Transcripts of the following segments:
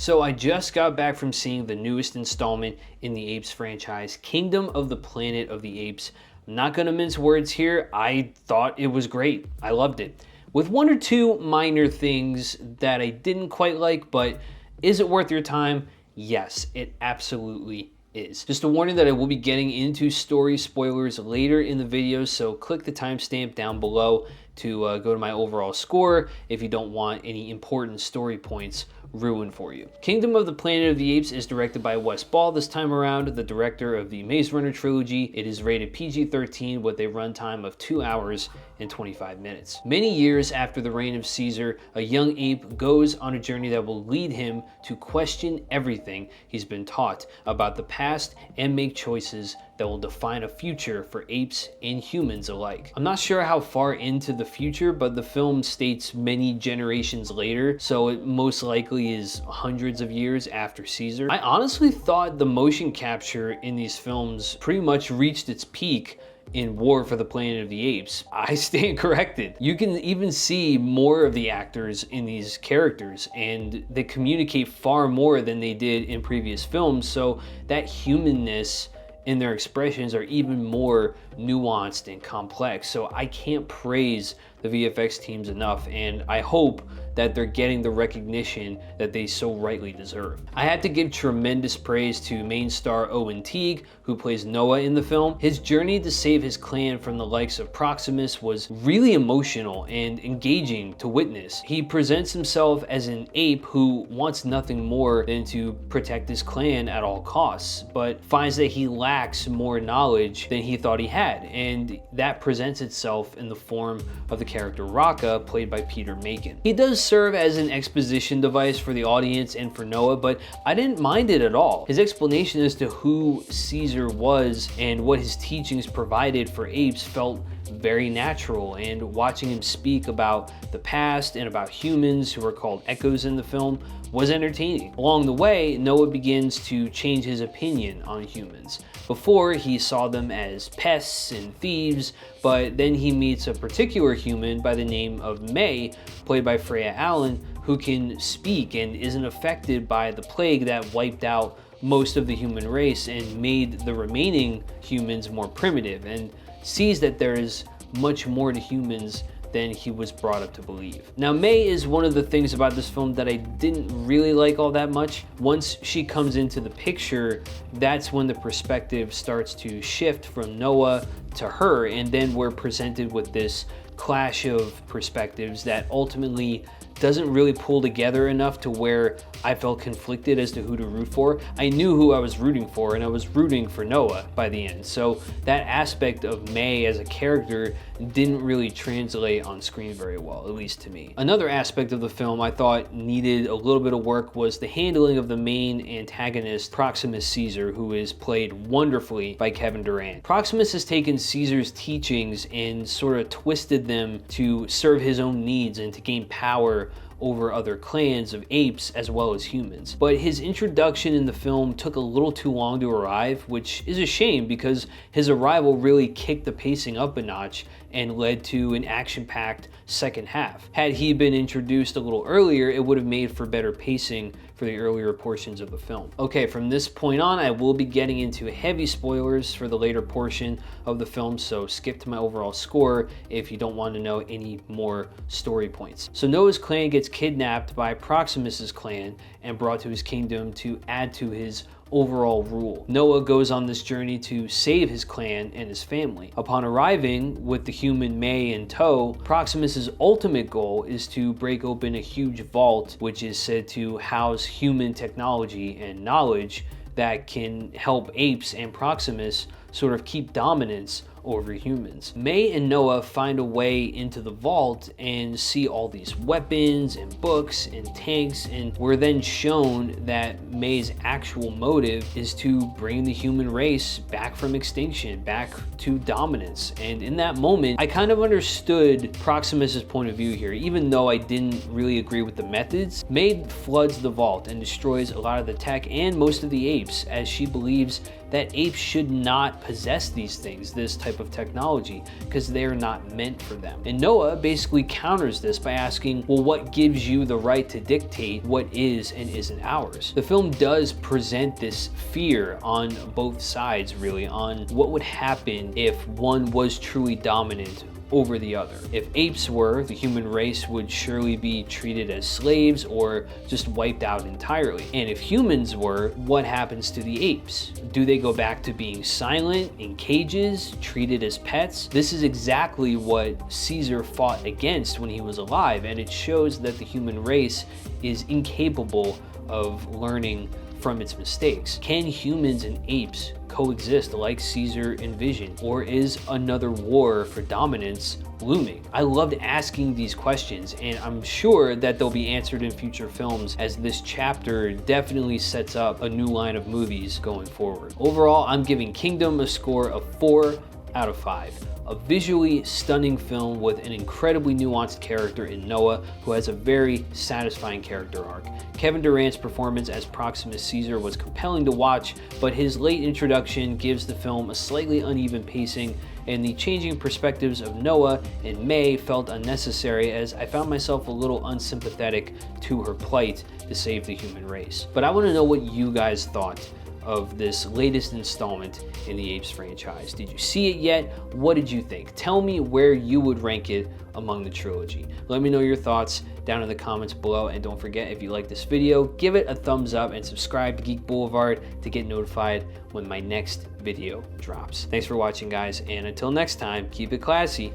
So I just got back from seeing the newest installment in the Apes franchise, Kingdom of the Planet of the Apes. I'm not gonna mince words here, I thought it was great. I loved it. With one or two minor things that I didn't quite like, but is it worth your time? Yes, it absolutely is. Just a warning that I will be getting into story spoilers later in the video, so click the timestamp down below to go to my overall score if you don't want any important story points ruined for you. Kingdom of the Planet of the Apes is directed by Wes Ball this time around, the director of the Maze Runner trilogy. It is rated PG-13 with a runtime of 2 hours and 25 minutes. Many years after the reign of Caesar, a young ape goes on a journey that will lead him to question everything he's been taught about the past and make choices that will define a future for apes and humans alike. I'm not sure how far into the future, but the film states many generations later, so it most likely is hundreds of years after Caesar. I honestly thought the motion capture in these films pretty much reached its peak in War for the Planet of the Apes. I stand corrected. You can even see more of the actors in these characters, and they communicate far more than they did in previous films, so that humanness in their expressions are even more nuanced and complex. So I can't praise the VFX teams enough, and I hope that they're getting the recognition that they so rightly deserve. I had to give tremendous praise to main star Owen Teague, who plays Noah in the film. His journey to save his clan from the likes of Proximus was really emotional and engaging to witness. He presents himself as an ape who wants nothing more than to protect his clan at all costs, but finds that he lacks more knowledge than he thought he had, and that presents itself in the form of the character Raka, played by Peter Macon. He does serve as an exposition device for the audience and for Noah, but I didn't mind it at all. His explanation as to who Caesar was and what his teachings provided for apes felt very natural, and watching him speak about the past and about humans who are called echoes in the film was entertaining. Along the way, Noah begins to change his opinion on humans. Before, he saw them as pests and thieves, but then he meets a particular human by the name of May, played by Freya Allen, who can speak and isn't affected by the plague that wiped out most of the human race and made the remaining humans more primitive, and sees that there is much more to humans than he was brought up to believe. Now, May is one of the things about this film that I didn't really like all that much. Once she comes into the picture, that's when the perspective starts to shift from Noah to her, and then we're presented with this clash of perspectives that ultimately doesn't really pull together enough to where I felt conflicted as to who to root for. I knew who I was rooting for, and I was rooting for Noah by the end. So that aspect of May as a character didn't really translate on screen very well, at least to me. Another aspect of the film I thought needed a little bit of work was the handling of the main antagonist, Proximus Caesar, who is played wonderfully by Kevin Durant. Proximus has taken Caesar's teachings and sort of twisted them to serve his own needs and to gain power over other clans of apes as well as humans. But his introduction in the film took a little too long to arrive, which is a shame because his arrival really kicked the pacing up a notch and led to an action-packed second half. Had he been introduced a little earlier, it would have made for better pacing for the earlier portions of the film. Okay, from this point on, I will be getting into heavy spoilers for the later portion of the film, so skip to my overall score if you don't want to know any more story points. So Noah's clan gets kidnapped by Proximus's clan and brought to his kingdom to add to his overall rule. Noah goes on this journey to save his clan and his family. Upon arriving with the human May in tow, Proximus's ultimate goal is to break open a huge vault which is said to house human technology and knowledge that can help apes and Proximus sort of keep dominance over humans. May and Noah find a way into the vault and see all these weapons and books and tanks, and we're then shown that May's actual motive is to bring the human race back from extinction, back to dominance. And in that moment, I kind of understood Proximus's point of view here, even though I didn't really agree with the methods. May floods the vault and destroys a lot of the tech and most of the apes, as she believes that apes should not possess these things, this type of technology, because they're not meant for them. And Noah basically counters this by asking, well, what gives you the right to dictate what is and isn't ours? The film does present this fear on both sides, really, on what would happen if one was truly dominant over the other. If apes were, the human race would surely be treated as slaves or just wiped out entirely. And if humans were, what happens to the apes? Do they go back to being silent, in cages, treated as pets? This is exactly what Caesar fought against when he was alive, and it shows that the human race is incapable of learning from its mistakes. Can humans and apes coexist like Caesar envisioned? Or is another war for dominance looming? I loved asking these questions, and I'm sure that they'll be answered in future films, as this chapter definitely sets up a new line of movies going forward. Overall, I'm giving Kingdom a score of 4 out of 5. A visually stunning film with an incredibly nuanced character in Noah, who has a very satisfying character arc. Kevin Durant's performance as Proximus Caesar was compelling to watch, but his late introduction gives the film a slightly uneven pacing, and the changing perspectives of Noah and May felt unnecessary, as I found myself a little unsympathetic to her plight to save the human race. But I want to know what you guys thought of this latest installment in the Apes franchise. Did you see it yet? What did you think? Tell me where you would rank it among the trilogy. Let me know your thoughts down in the comments below, and don't forget, if you like this video, give it a thumbs up and subscribe to Geek Boulevard to get notified when my next video drops. Thanks for watching, guys, and until next time, keep it classy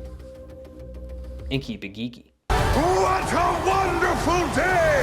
and keep it geeky. What a wonderful day!